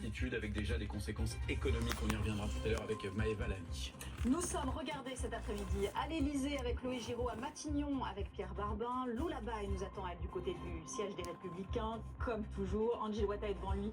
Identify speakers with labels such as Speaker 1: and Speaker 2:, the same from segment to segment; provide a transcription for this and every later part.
Speaker 1: d'habitude, avec déjà des conséquences économiques. On y reviendra tout à l'heure avec Maëva Lamy.
Speaker 2: Nous sommes, regardez cet après-midi, à l'Elysée avec Loé Giraud, à Matignon avec Pierre Barbin. Lula Baye nous attend à être du côté du siège des Républicains, comme toujours. Angel Ouattara est devant lui,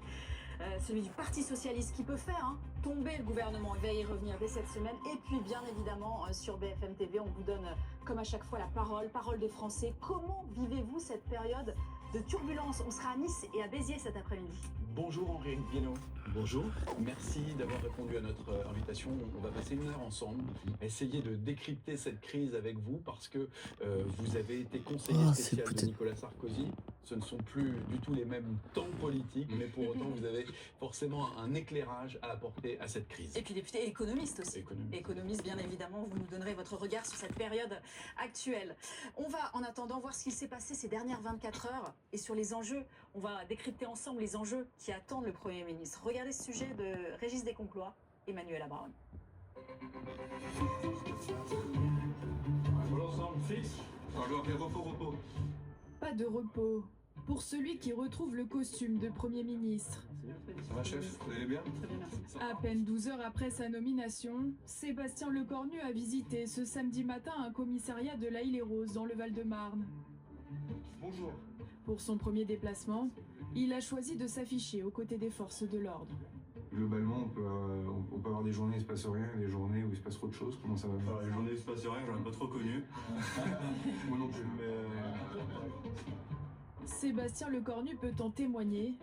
Speaker 2: celui du Parti Socialiste, qui peut faire tomber le gouvernement. Il va y revenir dès cette semaine. Et puis, bien évidemment, sur BFM TV, on vous donne, comme à chaque fois, la parole des Français. Comment vivez-vous cette période de turbulence? On sera à Nice et à Béziers cet après-midi.
Speaker 1: Bonjour Henri Guénaud. Bonjour. Merci d'avoir répondu à notre invitation. On va passer une heure ensemble, essayer de décrypter cette crise avec vous, parce que vous avez été conseiller spécial de Nicolas Sarkozy. Ce ne sont plus du tout les mêmes temps politiques, mais pour autant vous avez forcément un éclairage à apporter à cette crise.
Speaker 2: Et puis député économiste aussi. Économiste, bien évidemment, vous nous donnerez votre regard sur cette période actuelle. On va en attendant voir ce qu'il s'est passé ces dernières 24 heures et sur les enjeux. On va décrypter ensemble les enjeux qui attendent le Premier ministre. Regardez ce sujet de Régis Descomplois, Emmanuel Abraon.
Speaker 3: L'ensemble fixe, alors repos.
Speaker 4: Pas de repos pour celui qui retrouve le costume de Premier ministre.
Speaker 3: Ça va, chef? Vous allez bien?
Speaker 2: Très bien, merci.
Speaker 4: À peine 12 heures après sa nomination, Sébastien Lecornu a visité ce samedi matin un commissariat de La Île-et-Rose dans le Val-de-Marne.
Speaker 3: Bonjour.
Speaker 4: Pour son premier déplacement, il a choisi de s'afficher aux côtés des forces de l'ordre.
Speaker 3: Globalement, on peut avoir des journées où il se passe rien et des journées où il se passe trop de choses. Comment ça va?
Speaker 5: Alors, les journées où il se passe rien, j'en ai pas trop connu.
Speaker 3: Moi non plus.
Speaker 4: Sébastien Lecornu peut en témoigner.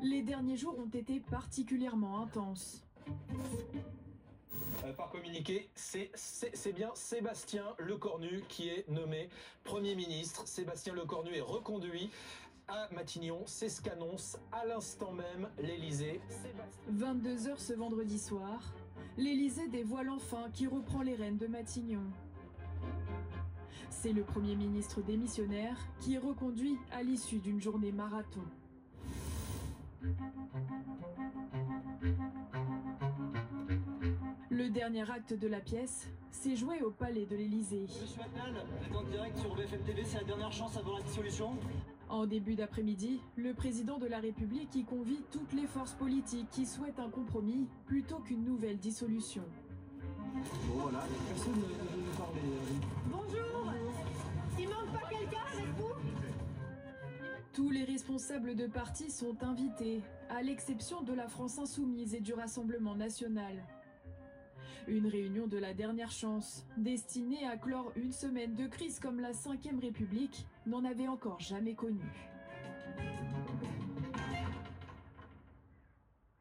Speaker 4: Les derniers jours ont été particulièrement intenses.
Speaker 6: Par communiqué, c'est bien Sébastien Lecornu qui est nommé Premier ministre. Sébastien Lecornu est reconduit à Matignon. C'est ce qu'annonce à l'instant même l'Elysée.
Speaker 4: 22 h ce vendredi soir, l'Elysée dévoile enfin qui reprend les rênes de Matignon. C'est le Premier ministre démissionnaire qui est reconduit à l'issue d'une journée marathon. Le dernier acte de la pièce s'est joué au palais de l'Elysée.
Speaker 7: Monsieur Attal, vous êtes en direct sur BFM TV, c'est la dernière chance avant la dissolution.
Speaker 4: En début d'après-midi, le président de la République y convie toutes les forces politiques qui souhaitent un compromis plutôt qu'une nouvelle dissolution.
Speaker 7: Bon voilà, personne ne veut nous parler.
Speaker 2: Bonjour. Il manque pas quelqu'un avec vous?
Speaker 4: Tous les responsables de partis sont invités, à l'exception de la France Insoumise et du Rassemblement National. Une réunion de la dernière chance, destinée à clore une semaine de crise comme la Ve République n'en avait encore jamais connue.